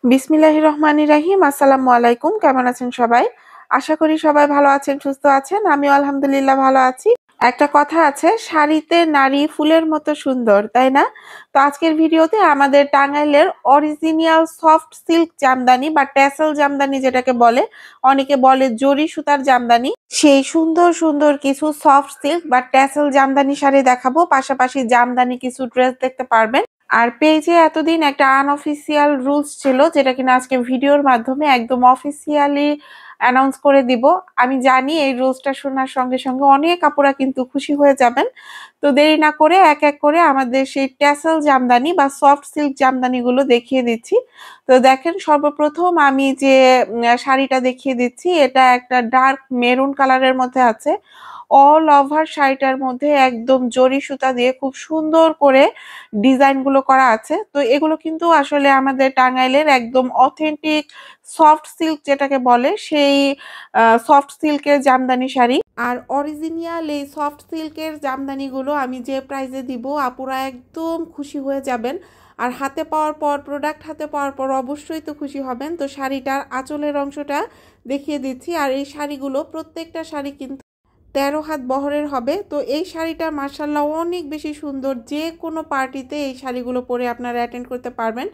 বিসমিল্লাহির রহমানির রহিম। আসসালামু আলাইকুম। কেমন আছেন সবাই? আশা করি সবাই ভালো আছেন, সুস্থ আছেন। আমিও আলহামদুলিল্লাহ ভালো আছি। একটা কথা আছে, শাড়িতে নারী ফুলের মতো সুন্দর, তাই না? তো আজকের ভিডিওতে আমাদের টাঙ্গাইলের অরিজিনাল সফট সিল্ক জামদানি বা ট্যাসেল জামদানি যেটাকে বলে, অনেকে বলে জরি সুতার জামদানি, সেই সুন্দর সুন্দর কিছু সফট সিল্ক বা ট্যাসেল জামদানি শাড়ি দেখাবো। পাশাপাশি জামদানি কিছু ড্রেস দেখতে পারবেন। আর পেজে এতদিন একটা আনঅফিসিয়াল রুলস ছিল, যেটা কিনা আজকে ভিডিওর মাধ্যমে একদম অফিসিয়ালি অ্যানাউন্স করে দিব। আমি জানি এই রুলসটা শোনার সঙ্গে সঙ্গে অনেক আপুরা কিন্তু খুশি হয়ে যাবেন। তো দেরি না করে এক এক করে আমাদের সেই ট্যাসেল জামদানি বা সফট সিল্ক জামদানিগুলো দেখিয়ে দিচ্ছি। তো দেখেন, সর্বপ্রথম আমি যে শাড়িটা দেখিয়ে দিচ্ছি, এটা একটা ডার্ক মেরুন কালারের মধ্যে আছে। অল ওভার শাড়িটার মধ্যে একদম জরি সুতা দিয়ে খুব সুন্দর করে ডিজাইন গুলো করা আছে। তো এগুলো কিন্তু আসলে আমাদের টাঙ্গাইলের একদম অথেন্টিক সফট সিল্ক যেটাকে বলে, সেই সফট সিল্কের জামদানি শাড়ি। আর অরিজিনাল এই সফট সিল্কের জামদানিগুলো আমি যে প্রাইসে দিব, আপুরা একদম খুশি হয়ে যাবেন। আর হাতে পাওয়ার পর, প্রোডাক্ট হাতে পাওয়ার পর অবশ্যই তো খুশি হবেন। তো শাড়িটার আঁচলের অংশটা দেখিয়ে দিচ্ছি। আর এই শাড়িগুলো, প্রত্যেকটা শাড়ি কিন্তু 13 হাত বহরের হবে। তো এই শাড়িটা মার্শাল্লাহ অনেক বেশি সুন্দর। যে কোনো পার্টিতে এই শাড়িগুলো পরে আপনারা অ্যাটেন্ড করতে পারবেন।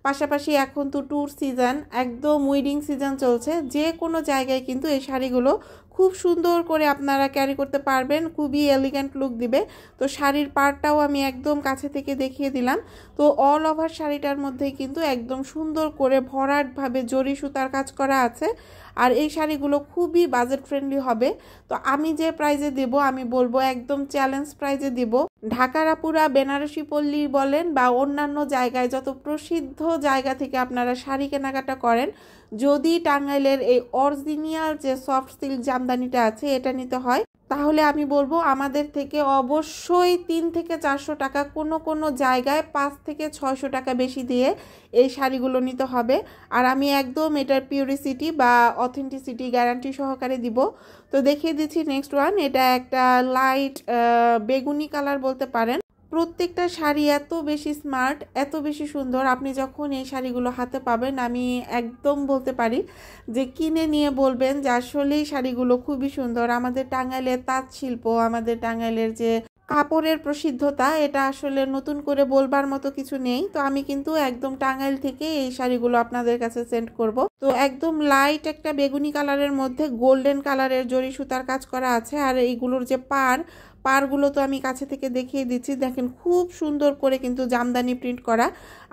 পাশাপাশি এখন তো ট্যুর সিজন, একদম উইডিং সিজন চলছে, যে কোনো জায়গায় কিন্তু এই শাড়িগুলো খুব সুন্দর করে আপনারা ক্যারি করতে পারবেন, খুবই এলিগেন্ট লুক দিবে। তো শাড়ির পার্টটাও আমি একদম কাছে থেকে দেখিয়ে দিলাম। তো অল ওভার শাড়িটার মধ্যে কিন্তু একদম সুন্দর করে ভরাটভাবে জরি সুতার কাজ করা আছে। আর এই শাড়িগুলো খুবই বাজেট ফ্রেন্ডলি হবে। তো আমি যে প্রাইজে দিব, আমি বলবো একদম চ্যালেঞ্জ প্রাইজে দিব। ঢাকার আপুরা বেনারসি পল্লী বলেন বা অন্যান্য জায়গায়, যত প্রসিদ্ধ জায়গা থেকে আপনারা শাড়ি কেনাকাটা করেন, যদি টাঙ্গাইলের এই অরিজিনাল যে সফট সিল্ক জামদানিটা আছে এটা নিতে হয়, তাহলে আমি বলবো আমাদের থেকে অবশ্যই 3 থেকে 400 টাকা, কোনো কোনো জায়গায় 5 থেকে 600 টাকা বেশি দিয়ে এই শাড়িগুলো নিতে হবে। আর আমি একদম এটার পিউরিসিটি বা অথেন্টিসিটি গ্যারান্টি সহকারে দিব। তো দেখিয়ে দিচ্ছি নেক্সট ওয়ান। এটা একটা লাইট বেগুনি কালার বলতে পারেন। প্রত্যেকটা শাড়ি এত বেশি স্মার্ট, এত বেশি সুন্দর। আপনি যখন এই শাড়িগুলো হাতে পাবেন, আমি একদম বলতে পারি যে কিনে নিয়ে বলবেন যে আসলেই শাড়িগুলো খুবই সুন্দর। আমাদের টাঙ্গাইলের তাঁত শিল্প, আমাদের টাঙ্গাইলের যে কাপড়ের প্রসিদ্ধতা, এটা আসলে নতুন করে বলবার মতো কিছু নেই। তো আমি কিন্তু একদম টাঙ্গাইল থেকে এই শাড়িগুলো আপনাদের কাছে সেন্ড করব। তো একদম লাইট একটা বেগুনি কালারের মধ্যে গোল্ডেন কালারের জরি সুতার কাজ করা আছে। আর এইগুলোর যে পারগুলো তো আমি কাছে থেকে দেখিয়ে দিচ্ছি। দেখেন, খুব সুন্দর করে কিন্তু জামদানি প্রিন্ট করা।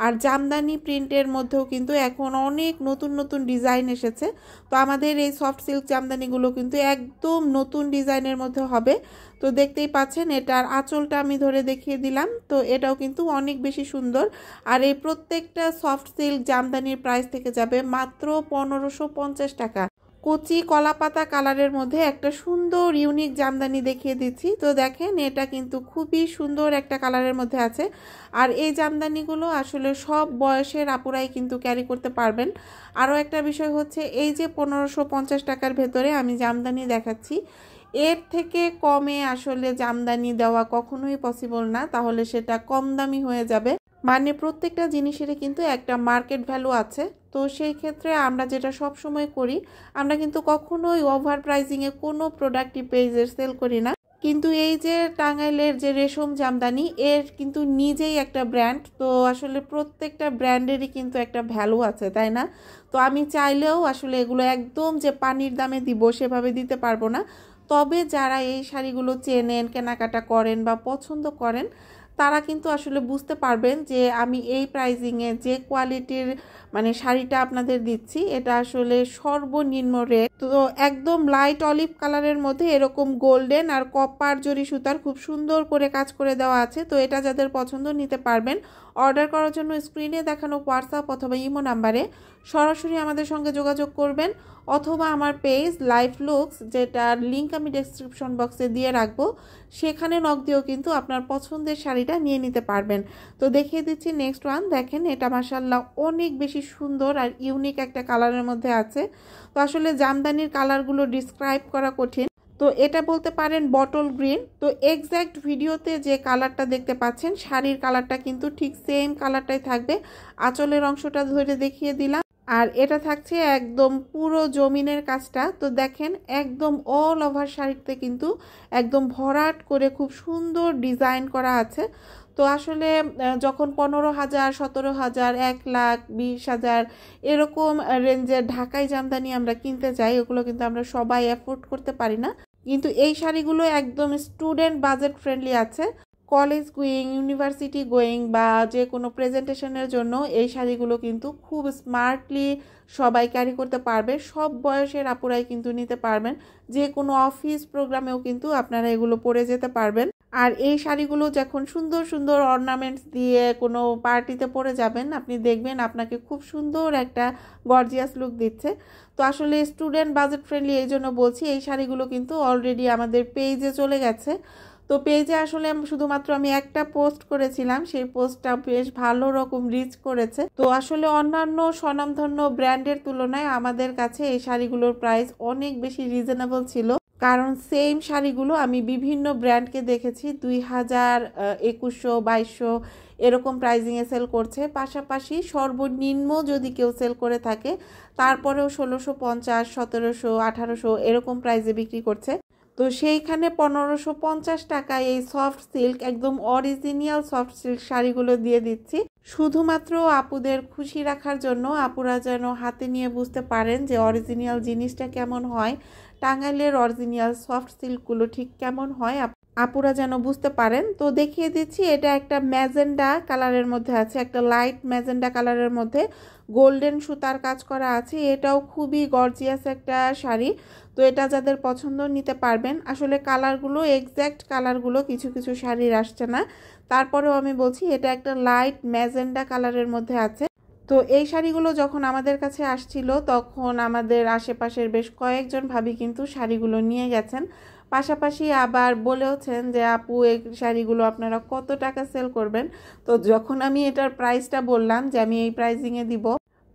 আর জামদানি প্রিন্টের মধ্যেও কিন্তু এখন অনেক নতুন নতুন ডিজাইন এসেছে। তো আমাদের এই সফট সিল্ক জামদানিগুলো কিন্তু একদম নতুন ডিজাইনের মধ্যে হবে। তো দেখতেই পাচ্ছেন, এটার আঁচলটা আমি ধরে দেখিয়ে দিলাম। তো এটাও কিন্তু অনেক বেশি সুন্দর। আর এই প্রত্যেকটা সফট সিল্ক জামদানির প্রাইস থেকে যাবে মাত্র 1550 টাকা। কচি কলাপাতা কালারের মধ্যে একটা সুন্দর ইউনিক জামদানি দেখিয়ে দিচ্ছি। তো দেখেন, এটা কিন্তু খুবই সুন্দর একটা কালারের মধ্যে আছে। আর এই জামদানিগুলো আসলে সব বয়সের আপুরাই কিন্তু ক্যারি করতে পারবেন। আরও একটা বিষয় হচ্ছে, এই যে 1550 টাকার ভেতরে আমি জামদানি দেখাচ্ছি, এর থেকে কমে আসলে জামদানি দেওয়া কখনোই পসিবল না, তাহলে সেটা কম দামি হয়ে যাবে। মানে প্রত্যেকটা জিনিসেরই কিন্তু একটা মার্কেট ভ্যালু আছে। তো সেই ক্ষেত্রে আমরা যেটা সব সময় করি, আমরা কিন্তু কখনোই ওভার প্রাইসিংয়ে কোনো প্রোডাক্টই পেজের সেল করি না। কিন্তু এই যে টাঙ্গাইলের যে রেশম জামদানি, এর কিন্তু নিজেই একটা ব্র্যান্ড। তো আসলে প্রত্যেকটা ব্র্যান্ডেরই কিন্তু একটা ভ্যালু আছে, তাই না? তো আমি চাইলেও আসলে এগুলো একদম যে পানির দামে দিব সেভাবে দিতে পারবো না। তবে যারা এই শাড়িগুলো চেনেন, কেনাকাটা করেন বা পছন্দ করেন, তারা কিন্তু আসলে বুঝতে পারবেন যে আমি এই প্রাইজিংয়ে যে কোয়ালিটির মানে শাড়িটা আপনাদের দিচ্ছি, এটা আসলে সর্বনিম্ন রেট। তো একদম লাইট অলিভ কালারের মধ্যে এরকম গোল্ডেন আর কপার জরি সুতার খুব সুন্দর করে কাজ করে দেওয়া আছে। তো এটা যাদের পছন্দ, নিতে পারবেন। অর্ডার করার জন্য স্ক্রিনে দেখানো হোয়াটসঅ্যাপ অথবা ইমো নাম্বারে সরাসরি আমাদের সঙ্গে যোগাযোগ করবেন, অথবা আমার পেজ লাইফ লুকস, যেটার লিঙ্ক আমি ডেসক্রিপশন বক্সে দিয়ে রাখবো, সেখানে নক দিয়েও কিন্তু আপনার পছন্দের শাড়িটা নিয়ে নিতে পারবেন। তো দেখিয়ে দিচ্ছি নেক্সট ওয়ান। দেখেন, এটা মাশাআল্লাহ অনেক বেশি সুন্দর আর ইউনিক একটা কালারের মধ্যে আছে। তো আসলে জামদানির কালারগুলো ডিসক্রাইব করা কঠিন। তো এটা বলতে পারেন বটল গ্রিন। তো এক্স্যাক্ট ভিডিওতে যে কালারটা দেখতে পাচ্ছেন, শাড়ির কালারটা কিন্তু ঠিক সেম কালারটাই থাকবে। আঁচলের অংশটা ধরে দেখিয়ে দিলাম। আর এটা থাকছে একদম পুরো জমিনের কাজটা। তো দেখেন একদম অল ওভার শাড়িতে কিন্তু একদম ভরাট করে খুব সুন্দর ডিজাইন করা আছে। তো আসলে যখন 15,000, 17,000, 1,00,000, 20,000 এরকম রেঞ্জের ঢাকাই জামদানি আমরা কিনতে চাই, ওগুলো কিন্তু আমরা সবাই অ্যাফোর্ড করতে পারি না। কিন্তু এই শাড়িগুলো একদম স্টুডেন্ট বাজেট ফ্রেন্ডলি আছে। কলেজ গোয়িং, ইউনিভার্সিটি গোয়িং বা যে কোনো প্রেজেন্টেশনের জন্য এই শাড়িগুলো কিন্তু খুব স্মার্টলি সবাই ক্যারি করতে পারবে। সব বয়সের আপুরাই কিন্তু নিতে পারবেন। যে কোনো অফিস প্রোগ্রামেও কিন্তু আপনারা এগুলো পরে যেতে পারবেন। আর এই শাড়িগুলো যখন সুন্দর সুন্দর অর্নামেন্টস দিয়ে কোনো পার্টিতে পরে যাবেন, আপনি দেখবেন আপনাকে খুব সুন্দর একটা গর্জিয়াস লুক দিচ্ছে। তো আসলে স্টুডেন্ট বাজেট ফ্রেন্ডলি এই জন্য বলছি। এই শাড়িগুলো কিন্তু অলরেডি আমাদের পেজে চলে গেছে। তো পেজে আসলে শুধুমাত্র আমি একটা পোস্ট করেছিলাম, সেই পোস্টটা বেশ ভালো রকম রিচ করেছে। তো আসলে অন্যান্য স্বনামধন্য ব্র্যান্ডের তুলনায় আমাদের কাছে এই শাড়িগুলোর প্রাইস অনেক বেশি রিজনেবল ছিল। কারণ সেম শাড়িগুলো আমি বিভিন্ন ব্র্যান্ডকে দেখেছি 2,000, 2,100, 2,200 এরকম প্রাইজিংয়ে সেল করছে। পাশাপাশি সর্বনিম্ন যদি কেউ সেল করে থাকে তারপরেও 1,650, 1,700, 1,800 এরকম প্রাইজে বিক্রি করছে। তো সেইখানে 1,550 টাকায় এই সফট সিল্ক, একদম অরিজিনাল সফট সিল্ক শাড়িগুলো দিয়ে দিচ্ছি শুধুমাত্র আপুদের খুশি রাখার জন্য। আপুরা যেন হাতে নিয়ে বুঝতে পারেন যে অরিজিনাল জিনিসটা কেমন হয়, টাঙ্গাইলের অরিজিনাল সফট সিল্কগুলো ঠিক কেমন হয়, আপুরা যেন বুঝতে পারেন। তো দেখিয়ে দিচ্ছি, এটা একটা ম্যাজেন্ডা কালারের মধ্যে আছে, একটা লাইট ম্যাজেন্ডা কালারের মধ্যে গোল্ডেন সুতার কাজ করা আছে। এটাও খুবই গর্জিয়াস একটা শাড়ি। তো এটা যাদের পছন্দ নিতে পারবেন। আসলে কালারগুলো, এক্স্যাক্ট কালারগুলো কিছু কিছু শাড়ির আসছে না, তারপরেও আমি বলছি এটা একটা লাইট ম্যাজেন্ডা কালারের মধ্যে আছে। তো এই শাড়িগুলো যখন আমাদের কাছে আসছিল তখন আমাদের আশেপাশের বেশ কয়েকজন ভাবি কিন্তু শাড়িগুলো নিয়ে গেছেন। পাশাপাশি আবার বলেওছেন যে আপু এই শাড়িগুলো আপনারা কত টাকা সেল করবেন। তো যখন আমি এটার প্রাইসটা বললাম যে আমি এই প্রাইজিংয়ে দিব,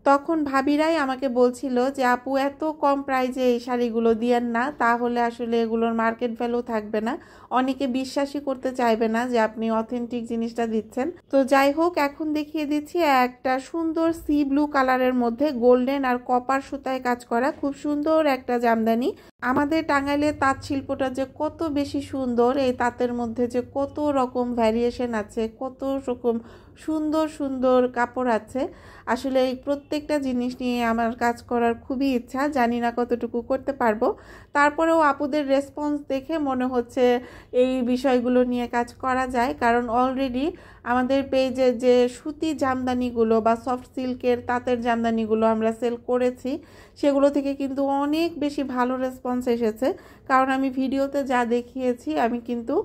তখন ভাবিরাই আমাকে বলছিল যে আপু এত কম প্রাইজে এই শাড়িগুলো দিয়েন না, তাহলে আসলে এগুলোর মার্কেট ভ্যালু থাকবে না, অনেকে বিশ্বাসই করতে চাইবে না যে আপনি অথেন্টিক জিনিসটা দিচ্ছেন। তো যাই হোক, এখন দেখিয়ে দিচ্ছি একটা সুন্দর সি ব্লু কালারের মধ্যে গোল্ডেন আর কপার সুতায় কাজ করা খুব সুন্দর একটা জামদানি। আমাদের টাঙ্গাইলের তাঁত শিল্পটা যে কত বেশি সুন্দর, এই তাঁতের মধ্যে যে কত রকম ভ্যারিয়েশন আছে, কত রকম সুন্দর সুন্দর কাপড় আছে। আসলে এই প্রত্যেকটা জিনিস নিয়ে আমার কাজ করার খুবই ইচ্ছা, জানি না কতটুকু করতে পারবো। তারপরেও আপুদের রেসপন্স দেখে মনে হচ্ছে এই বিষয়গুলো নিয়ে কাজ করা যায়। কারণ অলরেডি আমাদের পেজে যে সুতি জামদানিগুলো বা সফট সিল্কের তাঁতের জামদানিগুলো আমরা সেল করেছি, সেগুলো থেকে কিন্তু অনেক বেশি ভালো রেসপন্স এসেছে। কারণ আমি ভিডিওতে যা দেখিয়েছি আমি কিন্তু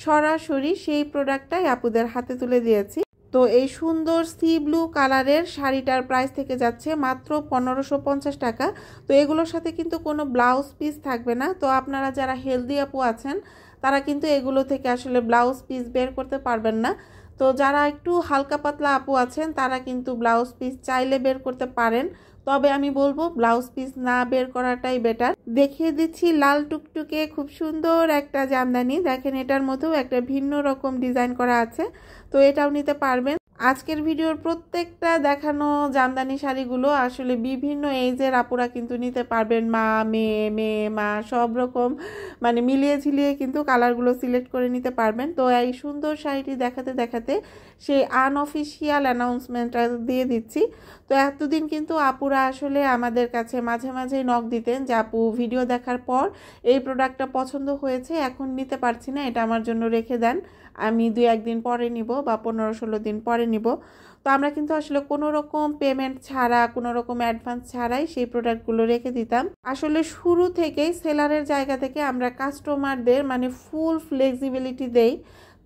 সরাসরি সেই প্রোডাক্টটাই আপুদের হাতে তুলে দিয়েছি। তো এই সুন্দর সি ব্লু কালারের শাড়িটার প্রাইস থেকে যাচ্ছে মাত্র 1,550 টাকা। তো এগুলোর সাথে কিন্তু কোনো ব্লাউজ পিস থাকবে না। তো আপনারা যারা হেলদি আপু আছেন তারা কিন্তু এগুলো থেকে আসলে ব্লাউজ পিস বের করতে পারবেন না। তো যারা একটু হালকা পাতলা আপু আছেন তারা কিন্তু ব্লাউজ পিস চাইলে বের করতে পারেন, তবে আমি বলবো ব্লাউজ পিস না বের করাটাই বেটার। দেখিয়ে দিচ্ছি লাল টুকটুকে খুব সুন্দর একটা জামদানি। দেখেন এটার মধ্যেও একটা ভিন্ন রকম ডিজাইন করা আছে, তো এটাও নিতে পারবেন। আজকের ভিডিওর প্রত্যেকটা দেখানো জামদানি শাড়িগুলো আসলে বিভিন্ন এইজের আপুরা কিন্তু নিতে পারবেন। মা, মেয়ে, মেয়ে, মা, সব রকম মানে মিলিয়ে ঝিলিয়ে কিন্তু কালারগুলো সিলেক্ট করে নিতে পারবেন। তো এই সুন্দর শাড়িটি দেখাতে দেখাতে সেই আনঅফিসিয়াল অ্যানাউন্সমেন্টটা দিয়ে দিচ্ছি। তো এতদিন কিন্তু আপুরা আসলে আমাদের কাছে মাঝে মাঝেই নক দিতেন যে আপু ভিডিও দেখার পর এই প্রোডাক্টটা পছন্দ হয়েছে, এখন নিতে পারছি না, এটা আমার জন্য রেখে দেন, আমি 2-1 দিন পরে নিব বা 15-16 দিন পরে নিব। তো আমরা কিন্তু আসলে কোনো রকম পেমেন্ট ছাড়া, কোনো রকম অ্যাডভান্স ছাড়াই সেই প্রোডাক্টগুলো রেখে দিতাম। আসলে শুরু থেকেই সেলারের জায়গা থেকে আমরা কাস্টমারদের মানে ফুল ফ্লেক্সিবিলিটি দেই।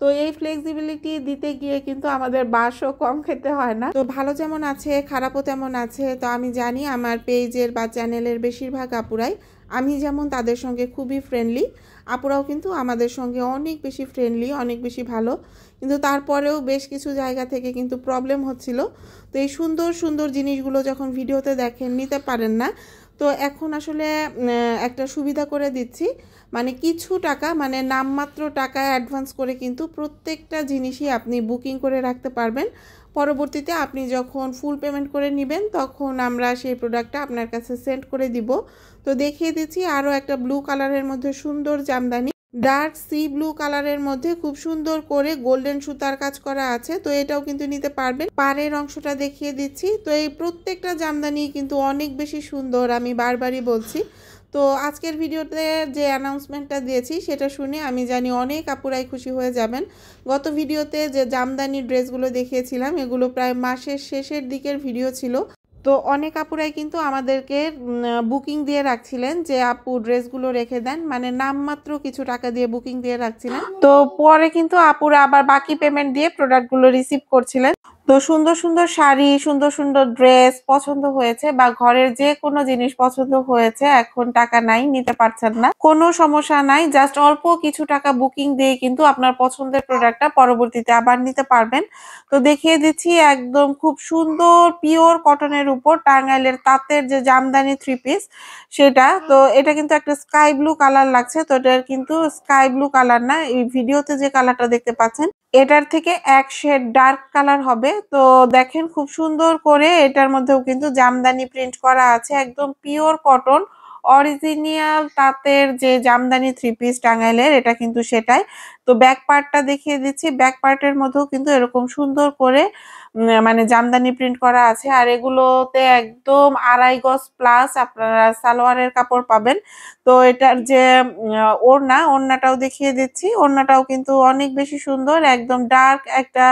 তো এই ফ্লেক্সিবিলিটি দিতে গিয়ে কিন্তু আমাদের বাসও কম খেতে হয় না। তো ভালো যেমন আছে খারাপও তেমন আছে। তো আমি জানি আমার পেজের বা চ্যানেলের বেশিরভাগ আপুরাই আমি যেমন তাদের সঙ্গে খুবই ফ্রেন্ডলি, আপুরাও কিন্তু আমাদের সঙ্গে অনেক বেশি ফ্রেন্ডলি, অনেক বেশি ভালো। কিন্তু তারপরেও বেশ কিছু জায়গা থেকে কিন্তু প্রবলেম হচ্ছিল। তো এই সুন্দর সুন্দর জিনিসগুলো যখন ভিডিওতে দেখেন নিতে পারেন না, তো এখন আসলে একটা সুবিধা করে দিচ্ছি, মানে কিছু টাকা মানে নামমাত্র টাকা অ্যাডভান্স করে কিন্তু প্রত্যেকটা জিনিসই আপনি বুকিং করে রাখতে পারবেন। পরবর্তীতে আপনি যখন ফুল পেমেন্ট করে নেবেন তখন আমরা সেই প্রোডাক্টটা আপনার কাছে সেন্ড করে দিব। তো দেখিয়ে দিচ্ছি আরও একটা ব্লু কালারের মধ্যে সুন্দর জামদানি, ডার্ক সি ব্লু কালারের মধ্যে খুব সুন্দর করে গোল্ডেন সুতার কাজ করা আছে। তো এটাও কিন্তু নিতে পারবেন। পাড়ের অংশটা দেখিয়ে দিচ্ছি। তো এই প্রত্যেকটা জামদানি কিন্তু অনেক বেশি সুন্দর, আমি বারবারই বলছি। তো আজকের ভিডিওতে যে অ্যানাউন্সমেন্টটা দিয়েছি সেটা শুনে আমি জানি অনেক আপুরাই খুশি হয়ে যাবেন। গত ভিডিওতে যে জামদানি ড্রেসগুলো দেখিয়েছিলাম এগুলো প্রায় মাসের শেষের দিকের ভিডিও ছিল। তো অনেক আপুরাই কিন্তু আমাদেরকে বুকিং দিয়ে রাখছিলেন যে আপু ড্রেসগুলো রেখে দেন, মানে নামমাত্র কিছু টাকা দিয়ে বুকিং দিয়ে রাখছিলেন। তো পরে কিন্তু আপুরা আবার বাকি পেমেন্ট দিয়ে প্রোডাক্টগুলো রিসিভ করছিলেন। তো সুন্দর সুন্দর শাড়ি, সুন্দর সুন্দর ড্রেস পছন্দ হয়েছে বা ঘরের যে কোনো জিনিস পছন্দ হয়েছে, এখন টাকা নাই, নিতে পারছেন না, কোনো সমস্যা নাই। জাস্ট অল্প কিছু টাকা বুকিং দিয়ে কিন্তু আপনার পছন্দের প্রোডাক্টটা পরবর্তীতে আবার নিতে পারবেন। তো দেখিয়ে দিচ্ছি একদম খুব সুন্দর পিওর কটনের উপর টাঙ্গাইলের তাঁতের যে জামদানি থ্রি পিস সেটা। তো এটা কিন্তু একটা স্কাই ব্লু কালার লাগছে। তো এটার কিন্তু স্কাই ব্লু কালার না, এই ভিডিওতে যে কালারটা দেখতে পাচ্ছেন এটার থেকে এক শেড ডার্ক কালার হবে। তো দেখেন খুব সুন্দর করে এটার মধ্যেও কিন্তু জামদানি প্রিন্ট করা আছে, একদম পিওর কটন অরিজিনাল তাঁতের যে জামদানি থ্রি পিস টাঙ্গাইলের, এটা কিন্তু সেটাই। তো ব্যাক পার্টটা দেখিয়ে দিচ্ছি। ব্যাক পার্টের মধ্যেও কিন্তু এরকম সুন্দর করে মানে জামদানি প্রিন্ট করা আছে। আর এগুলোতে একদম 2.5 গজ প্লাস আপনারা সালোয়ারের কাপড় পাবেন। তো এটার যে ওড়নাটাও দেখিয়ে দিচ্ছি। ওড়নাটাও কিন্তু অনেক বেশি সুন্দর, একদম ডার্ক একটা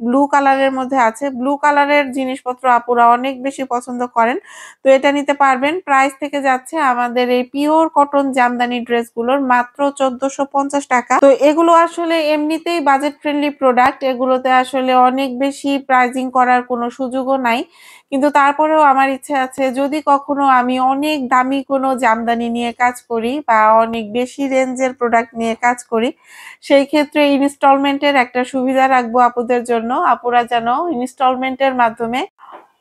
ব্লু কালারের মধ্যে আছে। ব্লু কালারের জিনিসপত্র আপুরা অনেক বেশি পছন্দ করেন। তো এটা নিতে পারবেন। প্রাইস থেকে যাচ্ছে আমাদের এই পিওর কটন জামদানি ড্রেসগুলোর মাত্র 1450 টাকা। তো এগুলো আসলে এমনিতেই বাজেট ফ্রেন্ডলি প্রোডাক্ট, এগুলোতে আসলে অনেক বেশি প্রাইজিং করার কোনো সুযোগও নাই। কিন্তু তারপরেও আমার ইচ্ছে আছে যদি কখনো আমি অনেক দামি কোনো জামদানি নিয়ে কাজ করি বা অনেক বেশি রেঞ্জের প্রোডাক্ট নিয়ে কাজ করি, সেই ক্ষেত্রে ইনস্টলমেন্টের একটা সুবিধা রাখবো আপুদের জন্য। আপুরা যেন ইনস্টলমেন্টের মাধ্যমে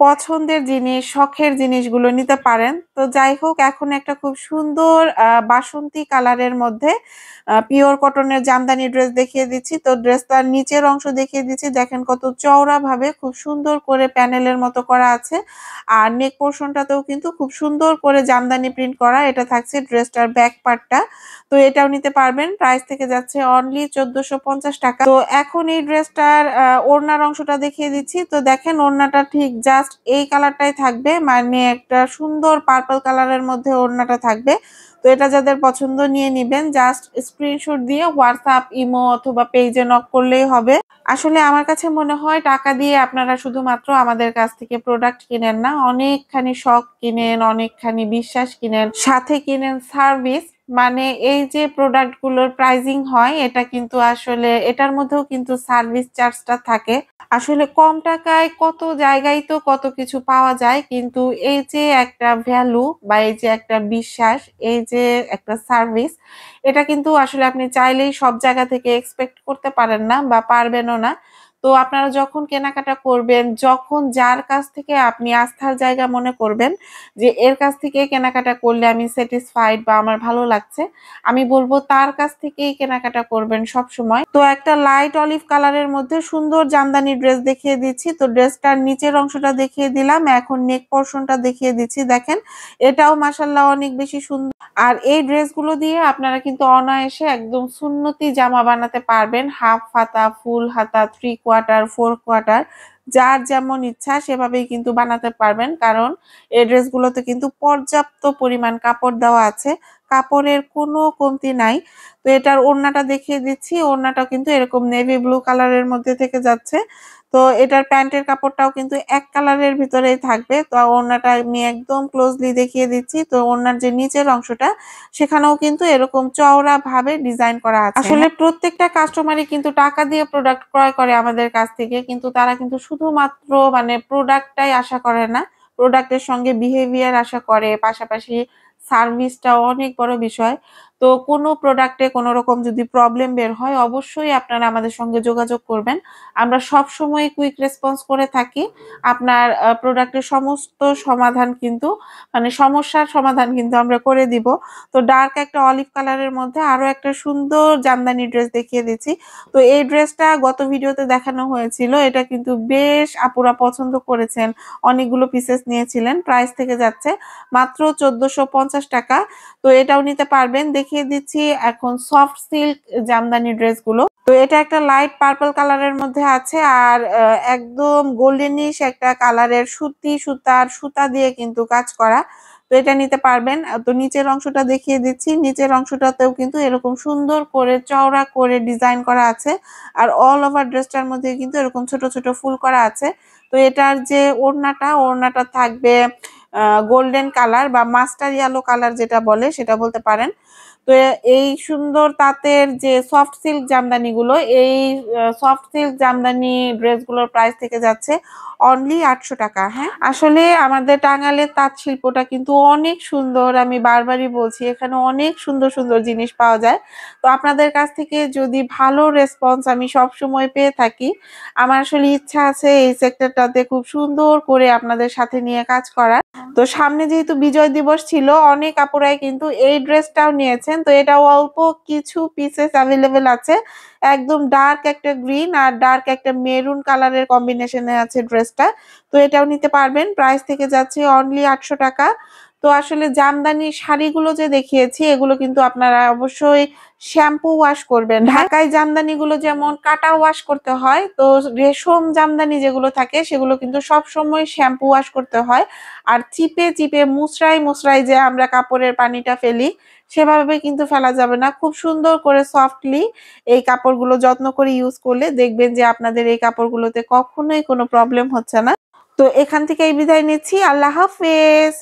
পছন্দের জিনিস, শখের জিনিসগুলো নিতে পারেন। তো যাই হোক, এখন একটা খুব সুন্দর বাসন্তী কালারের মধ্যে পিওর কটনের জামদানি ড্রেস দেখিয়ে দিচ্ছি। তো ড্রেসটার নিচের অংশ দেখিয়ে দিচ্ছি। দেখেন কত চওড়া ভাবে খুব সুন্দর করে প্যানেলের মতো করা আছে। আর নেক পোর্শনটাতেও কিন্তু খুব সুন্দর করে জামদানি প্রিন্ট করা। এটা থাকছে ড্রেসটার ব্যাক পার্টটা। তো এটাও নিতে পারবেন। প্রাইস থেকে যাচ্ছে অনলি 1450 টাকা। তো এখন এই ড্রেসটার ওড়নার অংশটা দেখিয়ে দিচ্ছি। তো দেখেন ওড়নাটা ঠিক জাস্ট এই কালারটাই থাকবে, মানে একটা সুন্দর পার্পল কালারের মধ্যে ওড়নাটা থাকবে। তো এটা যাদের পছন্দ নিয়ে নিবেন, জাস্ট স্ক্রিনশট দিয়ে হোয়াটসঅ্যাপ, ইমো অথবা পেজে নক করলেই হবে। আসলে আমার কাছে মনে হয় টাকা দিয়ে আপনারা শুধুমাত্র আমাদের কাছ থেকে প্রোডাক্ট কিনেন না, অনেকখানি শখ কিনেন, অনেকখানি বিশ্বাস কিনেন, সাথে কিনেন সার্ভিস। মানে এই যে প্রোডাক্টগুলোর প্রাইজিং হয় এটা কিন্তু আসলে এটার মধ্যেও কিন্তু সার্ভিস চার্জটা থাকে। আসলে কম টাকায় কত জায়গায় তো কত কিছু পাওয়া যায়, কিন্তু এই যে একটা ভ্যালু বা এই যে একটা বিশ্বাস, এই যে একটা সার্ভিস, এটা কিন্তু আসলে আপনি চাইলেই সব জায়গা থেকে এক্সপেক্ট করতে পারেন না বা পারবেনও না। তো আপনারা যখন কেনাকাটা করবেন, যখন যার কাছ থেকে আপনি আস্থার জায়গা মনে করবেন যে এর কাছ থেকে কেনাকাটা করলে আমি স্যাটিসফাইড বা আমার ভালো লাগছে, আমি বলবো তার কাছ থেকেই কেনাকাটা করবেন সব সময়। তো একটা লাইট অলিভ কালারের মধ্যে সুন্দর জামদানি ড্রেস দেখিয়ে দিচ্ছি। তো ড্রেসটার নিচের অংশটা দেখিয়ে দিলাম, এখন নেক পোর্শনটা দেখিয়ে দিচ্ছি। দেখেন এটাও মাশাআল্লাহ অনেক বেশি সুন্দর। আর এই ড্রেসগুলো দিয়ে আপনারা কিন্তু অনায়াসে একদম সুন্নতি জামা বানাতে পারবেন। হাফ হাতা, ফুল হাতা, 3/4, 4/4, যার যেমন ইচ্ছা সেভাবেই কিন্তু বানাতে পারবেন। কারণ এই ড্রেসগুলোতে কিন্তু পর্যাপ্ত পরিমাণ কাপড় দেওয়া আছে, কাপড়ের কোনো কমতি নাই। তো এটার ওড়নাটা দেখিয়ে দিচ্ছি। ওড়নাটাও কিন্তু এরকম নেভি ব্লু কালারের মধ্যে থেকে যাচ্ছে। তো এটার প্যান্টের কাপড়টাও কিন্তু এক কালারের ভিতরেই থাকবে। তো ওড়নাটা আমি একদম ক্লোজলি দেখিয়ে দিচ্ছি। তো ওড়নার যে নিচের অংশটা সেখানেও কিন্তু এরকম চওড়া ভাবে ডিজাইন করা আছে। আসলে প্রত্যেকটা কাস্টমারই কিন্তু টাকা দিয়ে প্রোডাক্ট ক্রয় করে আমাদের কাছ থেকে, কিন্তু তারা কিন্তু শুধুমাত্র মানে প্রোডাক্টটাই আশা করে না, প্রোডাক্টের সঙ্গে বিহেভিয়ার আশা করে, পাশাপাশি সার্ভিসটাও অনেক বড় বিষয়। তো কোনো প্রোডাক্টে কোনো রকম যদি প্রবলেম বের হয় অবশ্যই আপনারা আমাদের সঙ্গে যোগাযোগ করবেন। আমরা সবসময় কুইক রেসপন্স করে থাকি। আপনার প্রোডাক্টের সমস্ত সমাধান কিন্তু মানে সমস্যার সমাধান কিন্তু আমরা করে দিব। তো ডার্ক একটা অলিভ কালারের মধ্যে আরো একটা সুন্দর জামদানি ড্রেস দেখিয়ে দিচ্ছি। তো এই ড্রেসটা গত ভিডিওতে দেখানো হয়েছিল। এটা কিন্তু বেশ আপুরা পছন্দ করেছেন। অনেকগুলো পিসেস নিয়েছিলেন। প্রাইস থেকে যাচ্ছে মাত্র ১৪৫০ টাকা। তো এটাও নিতে পারবেন। দেখিয়ে দিচ্ছি এখন সফট সিল্ক জামদানি ড্রেসগুলো। তো এটা একটা লাইট পার্পল কালারের মধ্যে আছে আর একদম গোল্ডেনিশ একটা কালারের সুতা দিয়ে কিন্তু কাজ করা। তো এটা নিতে পারবেন। তো নিচের অংশটা দেখিয়ে দিচ্ছি। নিচের অংশটাতেও কিন্তু এরকম সুন্দর করে চওড়া করে ডিজাইন করা আছে। আর অল ওভার ড্রেসটার মধ্যে কিন্তু এরকম ছোট, ছোট ফুল করা আছে। তো এটার যে ওড়নাটা থাকবে গোল্ডেন কালার বা মাস্টার ইয়েলো কালার যেটা বলে সেটা বলতে পারেন। তো এই সুন্দর তাঁতের যে সফট সিল্ক জামদানিগুলো এই সফট সিল্ক জামদানি ড্রেসগুলোর প্রাইস থেকে যাচ্ছে অনলি ৮০০ টাকা। হ্যাঁ, আসলে আমাদের টাঙ্গাইলের তাঁত শিল্পটা কিন্তু অনেক সুন্দর। আমি বারবারই বলছি এখানে অনেক সুন্দর, সুন্দর জিনিস পাওয়া যায়। তো আপনাদের কাছ থেকে যদি ভালো রেসপন্স আমি সবসময় পেয়ে থাকি, আমার আসলে ইচ্ছা আছে এই সেক্টরটাতে খুব সুন্দর করে আপনাদের সাথে নিয়ে কাজ করার। তো সামনে যেহেতু বিজয় দিবস ছিল অনেক আপুরাই কিন্তু এই ড্রেসটাও নিয়েছেন। তো এটাও অল্প কিছু পিসেস অ্যাভেলেবেল আছে। একদম ডার্ক একটা গ্রিন আর ডার্ক একটা মেরুন কালারের কম্বিনেশনে আছে ড্রেসটা। তো এটাও নিতে পারবেন। প্রাইস থেকে যাচ্ছে অনলি ৮০০ টাকা। তো আসলে জামদানি শাড়িগুলো যে দেখিয়েছি এগুলো কিন্তু আপনারা অবশ্যই শ্যাম্পু ওয়াশ করবেন। ঢাকাই জামদানিগুলো যেমন কাটা ওয়াশ করতে হয়, তো রেশম জামদানি যেগুলো থাকে সেগুলো কিন্তু সবসময় শ্যাম্পু ওয়াশ করতে হয়। আর চিপে, চিপে মুচড়ায় যে আমরা কাপড়ের পানিটা ফেলি সেভাবে কিন্তু ফেলা যাবে না। খুব সুন্দর করে সফটলি এই কাপড়গুলো যত্ন করে ইউজ করলে দেখবেন যে আপনাদের এই কাপড়গুলোতে কখনোই কোনো প্রবলেম হচ্ছে না। তো এখান থেকে বিদায় নিচ্ছি। আল্লাহ হাফেজ।